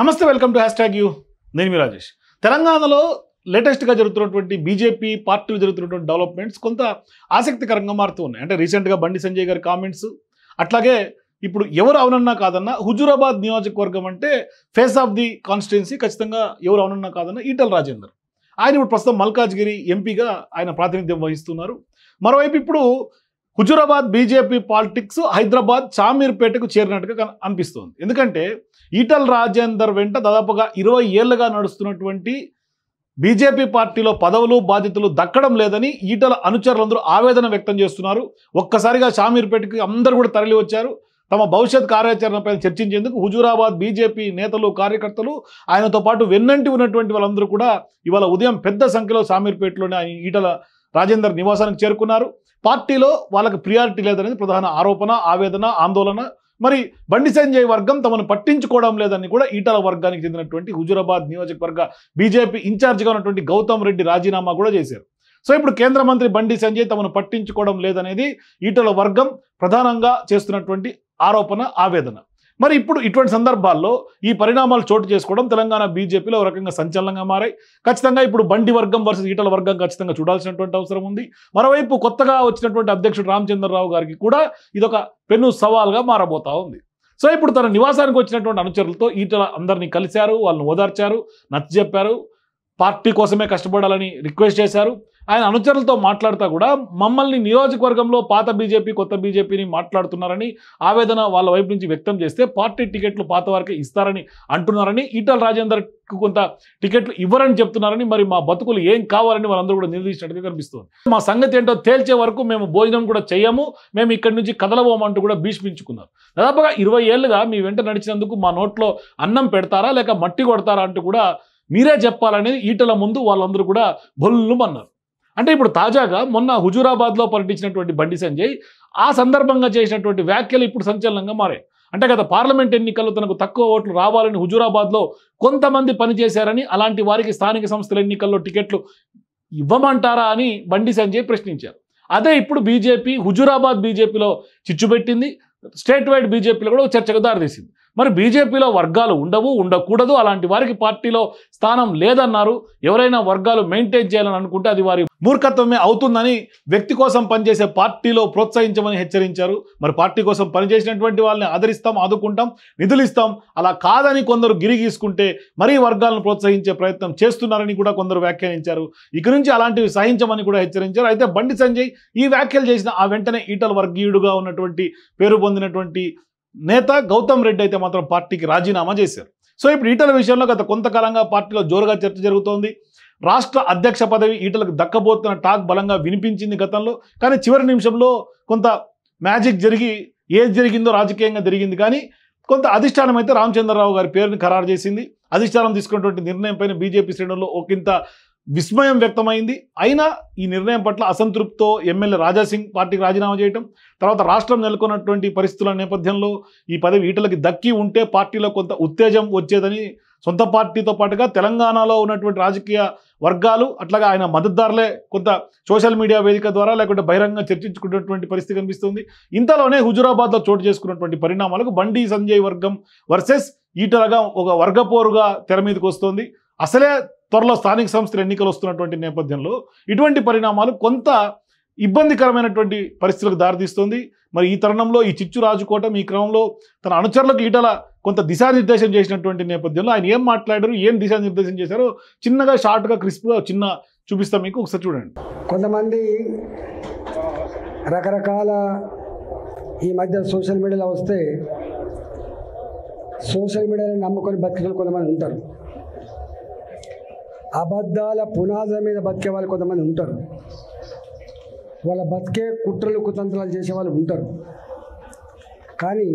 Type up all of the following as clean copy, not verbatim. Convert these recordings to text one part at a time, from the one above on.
నమస్తే, welcome to #you. నేను మీ రాజేష్. తెలంగాణలో లేటెస్ట్గా జరుగుతున్నటువంటి బీజేపీ పార్టీలు జరుగుతున్నటువంటి డెవలప్మెంట్స్ కొంత ఆసక్తికరంగా మారుతూ ఉన్నాయి. అంటే రీసెంట్గా బండి సంజయ్ గారి కామెంట్స్, అట్లాగే ఇప్పుడు ఎవరు అవునన్నా కాదన్నా హుజూరాబాద్ నియోజకవర్గం అంటే ఫేస్ ఆఫ్ ది కాన్స్టిట్యున్సీ, ఖచ్చితంగా ఎవరు అవునన్నా కాదన్నా ఈటల రాజేందర్. ఆయన ఇప్పుడు ప్రస్తుతం మల్కాజ్గిరి ఎంపీగా ఆయన ప్రాతినిధ్యం వహిస్తున్నారు. మరోవైపు ఇప్పుడు హుజూరాబాద్ బీజేపీ పాలిటిక్స్ హైదరాబాద్ చామీర్పేటకు చేరినట్టుగా అనిపిస్తోంది. ఎందుకంటే ఈటల రాజేందర్ వెంట దాదాపుగా 20 ఏళ్లుగా నడుస్తున్నటువంటి బీజేపీ పార్టీలో పదవులు బాధ్యతలు దక్కడం లేదని ఈటల అనుచరులందరూ ఆవేదన వ్యక్తం చేస్తున్నారు. ఒక్కసారిగా షామీర్పేటకి అందరూ కూడా తరలి వచ్చారు. తమ భవిష్యత్ కార్యాచరణపై చర్చించేందుకు హుజూరాబాద్ బీజేపీ నేతలు, కార్యకర్తలు, ఆయనతో పాటు వెన్నంటి ఉన్నటువంటి వాళ్ళందరూ కూడా ఇవాళ ఉదయం పెద్ద సంఖ్యలో షామీర్పేటలోనే ఆయన ఈటల రాజేందర్ నివాసానికి చేరుకున్నారు. పార్టీలో వాళ్ళకి ప్రియారిటీ లేదనేది ప్రధాన ఆరోపణ, ఆవేదన, ఆందోళన. మరి బండి సంజయ్ వర్గం తమను పట్టించుకోవడం లేదని కూడా ఈటల వర్గానికి చెందినటువంటి హుజూరాబాద్ నియోజకవర్గ బీజేపీ ఇన్ఛార్జిగా ఉన్నటువంటి గౌతమ్ రెడ్డి రాజీనామా కూడా చేశారు. సో ఇప్పుడు కేంద్ర మంత్రి బండి సంజయ్ తమను పట్టించుకోవడం లేదనేది ఈటల వర్గం ప్రధానంగా చేస్తున్నటువంటి ఆరోపణ, ఆవేదన. మరి ఇప్పుడు ఇటువంటి సందర్భాల్లో ఈ పరిణామాలు చోటు చేసుకోవడం తెలంగాణ బీజేపీలో ఒక రకంగా సంచలనంగా మారాయి. ఖచ్చితంగా ఇప్పుడు బండి వర్గం వర్సెస్ ఈటల వర్గం ఖచ్చితంగా చూడాల్సినటువంటి అవసరం ఉంది. మరోవైపు కొత్తగా వచ్చినటువంటి అధ్యక్షుడు రామచంద్రరావు గారికి కూడా ఇదొక పెను సవాల్గా మారబోతా ఉంది. సో ఇప్పుడు తన నివాసానికి వచ్చినటువంటి అనుచరులతో ఈటల అందరినీ కలిశారు, వాళ్ళని ఓదార్చారు, నచ్చజెప్పారు, పార్టీ కోసమే కష్టపడాలని రిక్వెస్ట్ చేశారు. ఆయన అనుచరులతో మాట్లాడుతూ కూడా మమ్మల్ని నియోజకవర్గంలో పాత బీజేపీ, కొత్త బీజేపీని మాట్లాడుతున్నారని ఆవేదన వాళ్ళ వైపు నుంచి వ్యక్తం చేస్తే పార్టీ టికెట్లు పాత వారికి ఇస్తారని అంటున్నారని, ఈటల రాజేందర్కు కొంత టికెట్లు ఇవ్వరని చెప్తున్నారని, మరి మా బతుకులు ఏం కావాలని వాళ్ళందరూ కూడా నిలదీసినట్టుగా కనిపిస్తుంది. మా సంగతి ఏంటో తేల్చే వరకు మేము భోజనం కూడా చేయము, మేము ఇక్కడి నుంచి కదలబోమంటూ కూడా భీష్మించుకున్నారు. దాదాపుగా 20 ఏళ్లుగా మీ వెంట నడిచినందుకు మా నోట్లో అన్నం పెడతారా లేక మట్టి కొడతారా అంటూ కూడా మీరే చెప్పాలనేది ఈటల ముందు వాళ్ళందరూ కూడా బొల్లుమన్నారు. అంటే ఇప్పుడు తాజాగా మొన్న హుజూరాబాద్లో పర్యటించినటువంటి బండి సంజయ్ ఆ సందర్భంగా చేసినటువంటి వ్యాఖ్యలు ఇప్పుడు సంచలనంగా మారాయి. అంటే గత పార్లమెంట్ ఎన్నికల్లో తనకు తక్కువ ఓట్లు రావాలని హుజూరాబాద్లో కొంతమంది పనిచేశారని, అలాంటి వారికి స్థానిక సంస్థల ఎన్నికల్లో టికెట్లు ఇవ్వమంటారా అని బండి సంజయ్ ప్రశ్నించారు. అదే ఇప్పుడు బీజేపీ హుజూరాబాద్ బీజేపీలో చిచ్చుపెట్టింది, స్టేట్ వైడ్ బీజేపీలో కూడా చర్చకు దారితీసింది. మరి బీజేపీలో వర్గాలు ఉండవు, ఉండకూడదు, అలాంటి వారికి పార్టీలో స్థానం లేదన్నారు. ఎవరైనా వర్గాలు మెయింటైన్ చేయాలని అనుకుంటే అది వారి మూర్ఖత్వమే అవుతుందని, వ్యక్తి కోసం పనిచేసే పార్టీలో ప్రోత్సహించమని హెచ్చరించారు. మరి పార్టీ కోసం పనిచేసినటువంటి వాళ్ళని ఆదరిస్తాం, ఆదుకుంటాం, నిధులు ఇస్తాం, అలా కాదని కొందరు గిరిగీసుకుంటే మరీ వర్గాలను ప్రోత్సహించే ప్రయత్నం చేస్తున్నారని కూడా కొందరు వ్యాఖ్యానించారు. ఇక నుంచి అలాంటివి సహించమని కూడా హెచ్చరించారు. అయితే బండి సంజయ్ ఈ వ్యాఖ్యలు చేసిన ఆ వెంటనే ఈటల వర్గీయుడుగా ఉన్నటువంటి పేరు పొందినటువంటి నేత గౌతమ్ రెడ్డి అయితే మాత్రం పార్టీకి రాజీనామా చేశారు. సో ఇప్పుడు ఈటల విషయంలో గత కొంతకాలంగా పార్టీలో జోరుగా చర్చ జరుగుతోంది. రాష్ట్ర అధ్యక్ష పదవి ఈటలకు దక్కబోతున్న టాక్ బలంగా వినిపించింది గతంలో. కానీ చివరి నిమిషంలో కొంత మ్యాజిక్ జరిగి ఏది జరిగిందో రాజకీయంగా జరిగింది. కానీ కొంత అధిష్టానం అయితే రామచంద్రరావు గారి పేరుని ఖరారు చేసింది. అధిష్టానం తీసుకున్నటువంటి నిర్ణయం పైన బీజేపీ శ్రేణుల్లో ఒకంత విస్మయం వ్యక్తమైంది. అయినా ఈ నిర్ణయం పట్ల అసంతృప్తితో ఎమ్మెల్యే రాజాసింగ్ పార్టీకి రాజీనామా చేయటం, తర్వాత రాష్ట్రం నెలకొన్నటువంటి పరిస్థితుల నేపథ్యంలో ఈ పదవి ఈటలకి దక్కి ఉంటే పార్టీలో కొంత ఉత్తేజం వచ్చేదని సొంత పార్టీతో పాటుగా తెలంగాణలో ఉన్నటువంటి రాజకీయ వర్గాలు, అట్లాగే ఆయన మద్దతుదారులే కొంత సోషల్ మీడియా వేదిక ద్వారా లేకుంటే బహిరంగంగా చర్చించుకున్నటువంటి పరిస్థితి కనిపిస్తుంది. ఇంతలోనే హుజూరాబాద్లో చోటు చేసుకున్నటువంటి పరిణామాలకు బండి సంజయ్ వర్గం వర్సెస్ ఈటలగా ఒక వర్గపోరుగా తెర మీదకి వస్తుంది. అసలే త్వరలో స్థానిక సంస్థల ఎన్నికలు వస్తున్నటువంటి నేపథ్యంలో ఇటువంటి పరిణామాలు కొంత ఇబ్బందికరమైనటువంటి పరిస్థితులకు దారితీస్తుంది. మరి ఈ తరుణంలో ఈ చిచ్చు రాజుకోవటం, ఈ క్రమంలో తన అనుచరులకు ఈటల కొంత దిశానిర్దేశం చేసినటువంటి నేపథ్యంలో ఆయన ఏం మాట్లాడారు, ఏం దిశానిర్దేశం చేశారో చిన్నగా, షార్ట్గా, క్రిస్ప్గా చిన్న చూపిస్తాం మీకు, ఒకసారి చూడండి. కొంతమంది రకరకాల ఈ మధ్య సోషల్ మీడియాలో వస్తే సోషల్ మీడియాని నమ్ముకొని బతికే కొంతమంది ఉంటారు. అబద్ధాల పునాదుల మీద బతికే వాళ్ళు కొంతమంది ఉంటారు. వాళ్ళ బతికే కుట్రలు, కుతంత్రాలు చేసే వాళ్ళు ఉంటారు. కానీ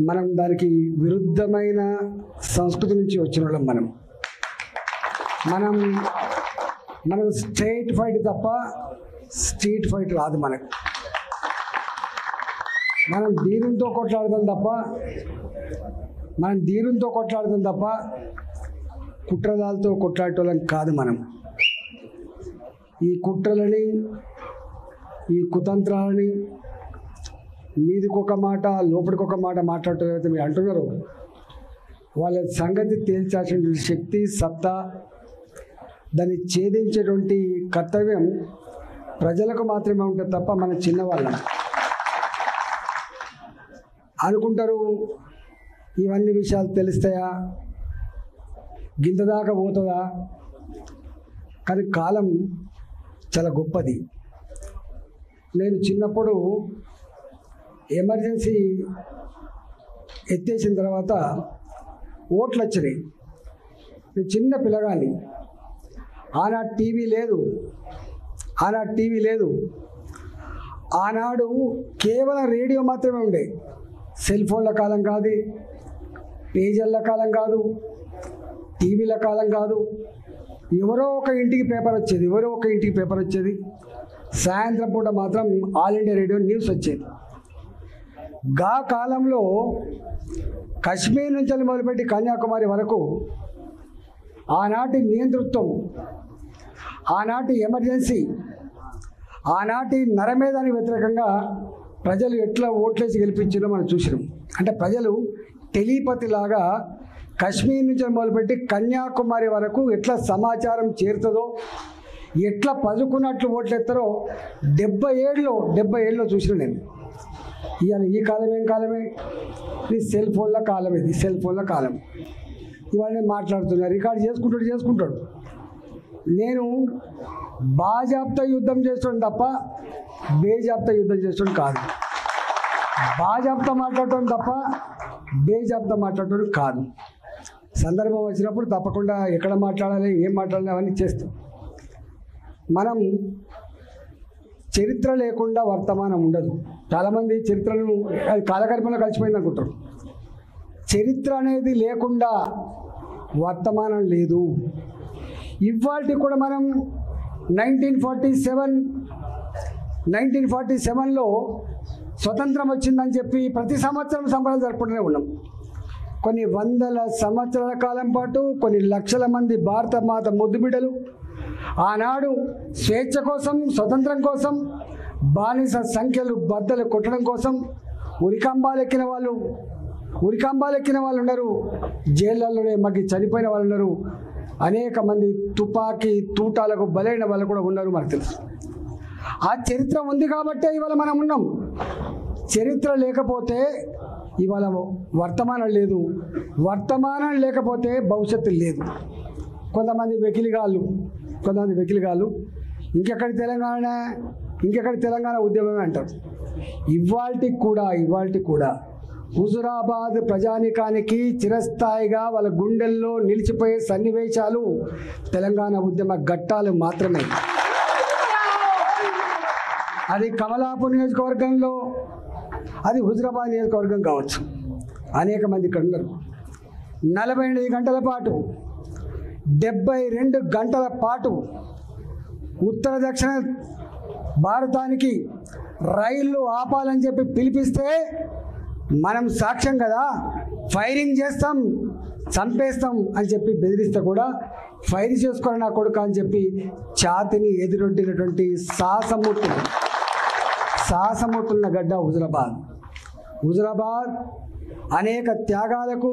మనం దానికి విరుద్ధమైన సంస్కృతి నుంచి వచ్చిన వాళ్ళం. మనం స్ట్రైట్ ఫైట్ తప్ప స్ట్రీట్ ఫైట్ రాదు మనకు. మనం ధీరంతో కొట్లాడతాం తప్ప కుట్రదాలతో కొట్లాడటం కాదు. మనం ఈ కుట్రలని, ఈ కుతంత్రాలని మీదికొక మాట లోపలికొక మాట మాట్లాడటం ఏదైతే మీరు అంటున్నారో వాళ్ళ సంగతి తేల్చాల్సిన శక్తి, సత్తా, దాన్ని ఛేదించేటువంటి కర్తవ్యం ప్రజలకు మాత్రమే ఉంటుంది తప్ప మన చిన్నవాళ్ళం అనుకుంటారు. ఇవన్నీ విషయాలు తెలుస్తాయా, గింత దాకా పోతుందా? కానీ కాలం చాలా గొప్పది. నేను చిన్నప్పుడు ఎమర్జెన్సీ ఎత్తేసిన తర్వాత ఓట్లు వచ్చినాయి. నేను చిన్న పిల్లగాని, ఆనాడు టీవీ లేదు. ఆనాడు కేవలం రేడియో మాత్రమే ఉండే. సెల్ ఫోన్ల కాలం కాదు, పేజర్ల కాలం కాదు, టీవీల కాలం కాదు. ఎవరో ఒక ఇంటికి పేపర్ వచ్చేది. సాయంత్రం పూట మాత్రం ఆల్ ఇండియా రేడియో న్యూస్ వచ్చేది. గా కాలంలో కశ్మీర్ నుంచి మొదలుపెట్టి కన్యాకుమారి వరకు ఆనాటి నియంతృత్వం, ఆనాటి ఎమర్జెన్సీ, ఆనాటి నరమేధానికి వ్యతిరేకంగా ప్రజలు ఎట్లా ఓట్లేసి గెలిపించారో మనం చూసినాం. అంటే ప్రజలు టెలిపతిలాగా కశ్మీర్ నుంచి మొదలుపెట్టి కన్యాకుమారి వరకు ఎట్లా సమాచారం చేరుతుందో, ఎట్లా పదుకున్నట్లు ఓట్లు ఎత్తారో 70 ఏళ్ళలో చూసిన నేను. ఇవాళ ఈ కాలం ఏం కాలమే, ఇది సెల్ ఫోన్ల కాలం. ఇవాళ నేను మాట్లాడుతున్నా, రికార్డు చేసుకుంటాడు. నేను బాజాప్తా యుద్ధం చేస్తాను తప్ప బేజాప్తా యుద్ధం చేస్తాను కాదు. బాజాప్తా మాట్లాడటం తప్ప బేజాప్తా మాట్లాడటం కాదు. సందర్భం వచ్చినప్పుడు తప్పకుండా ఎక్కడ మాట్లాడాలి, ఏం మాట్లాడాలి అవన్నీ చేస్తాం. మనం చరిత్ర లేకుండా వర్తమానం ఉండదు. చాలామంది చరిత్రను అది కాలకల్పనలో కలిసిపోయింది అనుకుంటారు. చరిత్ర అనేది లేకుండా వర్తమానం లేదు. ఇవాళ కూడా మనం 1947లో స్వతంత్రం వచ్చిందని చెప్పి ప్రతి సంవత్సరం సంబరాలు జరుపుకుంటూనే ఉన్నాం. కొన్ని వందల సంవత్సరాల కాలం పాటు కొన్ని లక్షల మంది భారత మాత ముద్దుబిడ్డలు ఆనాడు స్వేచ్ఛ కోసం, స్వతంత్రం కోసం, బానిస సంఖ్యలు బద్దలు కొట్టడం కోసం ఉరికంబాలు ఎక్కిన వాళ్ళు ఉన్నారు. జైళ్ళలోనే మగ్గి చనిపోయిన వాళ్ళు ఉన్నారు. అనేక మంది తుపాకీ తూటాలకు బలైన వాళ్ళు కూడా ఉన్నారు. మనకు తెలుసు. ఆ చరిత్ర ఉంది కాబట్టే ఇవాళ మనం ఉన్నాం. చరిత్ర లేకపోతే ఇవాళ వర్తమానం లేదు. వర్తమానం లేకపోతే భవిష్యత్తు లేదు. కొంతమంది వెకిలిగాళ్ళు ఇంకెక్కడి తెలంగాణ ఉద్యమమే అంటారు. ఇవాల్టి కూడా హుజురాబాద్ ప్రజానికానికి చిరస్థాయిగా వాళ్ళ గుండెల్లో నిలిచిపోయే సన్నివేశాలు తెలంగాణ ఉద్యమ ఘట్టాలు మాత్రమే. అది కమలాపూర్ నియోజకవర్గంలో, అది హుజురాబాద్ నియోజకవర్గం కావచ్చు. అనేక మంది ఇక్కడ ఉన్నారు. 48 గంటల పాటు 72 గంటల పాటు ఉత్తర దక్షిణ భారతానికి రైళ్లు ఆపాలని చెప్పి పిలిపిస్తే మనం సాక్ష్యం కదా, ఫైరింగ్ చేస్తాం, చంపేస్తాం అని చెప్పి బెదిరిస్తే కూడా ఫైర్ చేసుకోవాలి నా కొడుకు అని చెప్పి ఛాతిని ఎదురొడ్డినటువంటి సాహసమూర్తున్న గడ్డ హుజురాబాద్ అనేక త్యాగాలకు,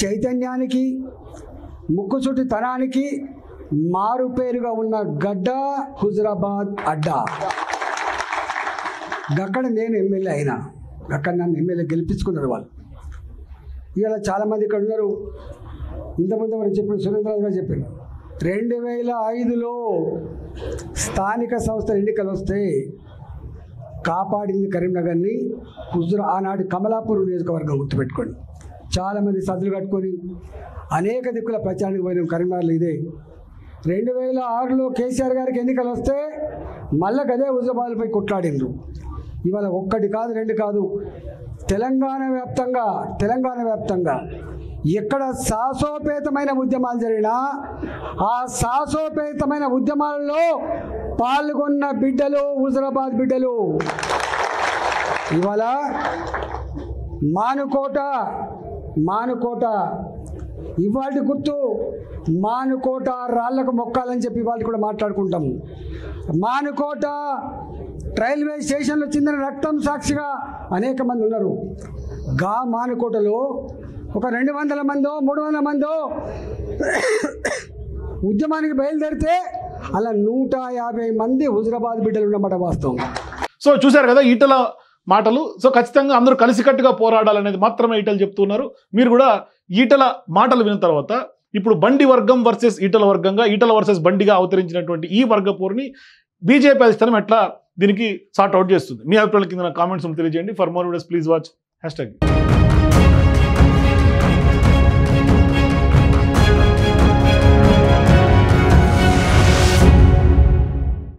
చైతన్యానికి, ముక్కుసూటితనానికి మారుపేరుగా ఉన్న గడ్డ హుజురాబాద్ అడ్డా. అక్కడ నేను ఎమ్మెల్యే అయినా, అక్కడ నన్ను ఎమ్మెల్యే గెలిపించుకున్నారు వాళ్ళు. ఇలా చాలామంది ఇక్కడ ఉన్నారు. ఇంతమంది మనం చెప్పిన సురేంద్రరాజు గారు చెప్పారు, 2005లో స్థానిక సంస్థల ఎన్నికలు వస్తే కాపాడింది కరీంనగర్ని. ఆనాడు కమలాపూర్ నియోజకవర్గం గుర్తుపెట్టుకోండి. చాలామంది సద్దులు కట్టుకొని అనేక దిక్కుల ప్రచారానికి పోయిన కరీంనగర్లో ఇదే. 2006లో కేసీఆర్ గారికి ఎన్నికలు వస్తే మళ్ళీ గదే హుజురాబాద్పై కొట్లాడిండ్రు. ఇవాళ 1 కాదు 2 కాదు, తెలంగాణ వ్యాప్తంగా ఎక్కడ సాహసోపేతమైన ఉద్యమాలు జరిగినా ఆ సాహసోపేతమైన ఉద్యమాలలో పాల్గొన్న బిడ్డలు హుజురాబాద్ బిడ్డలు. ఇవాళ మానుకోట ఇవాళ గుర్తు, మానుకోట రాళ్లకు మొక్కాలని చెప్పి ఇవాళ కూడా మాట్లాడుకుంటాం. మానుకోట రైల్వే స్టేషన్లో చిందిన రక్తం సాక్షిగా అనేక మంది ఉన్నారు. మానుకోటలో ఒక 200 మందో 300 మందో ఉద్యమానికి బయలుదేరితే అలా 150 మంది హుజరాబాద్ బిడ్డలు ఉన్నమాట వాస్తవం. సో చూశారు కదా ఈటల మాటలు. సో ఖచ్చితంగా అందరూ కలిసికట్టుగా పోరాడాలనేది మాత్రమే ఈటలు చెప్తున్నారు. మీరు కూడా ఈటల మాటలు విన్న తర్వాత ఇప్పుడు బండి వర్గం వర్సెస్ ఈటల వర్గంగా, ఈటల వర్సెస్ బండిగా అవతరించినటువంటి ఈ వర్గ పోరుని బీజేపీ అధిష్టానం ఎట్లా దీనికి సార్ట్ అవుట్ చేస్తుంది? మీ అభిప్రాయాల కింద కామెంట్స్ తెలియజేయండి. For more videos please watch #.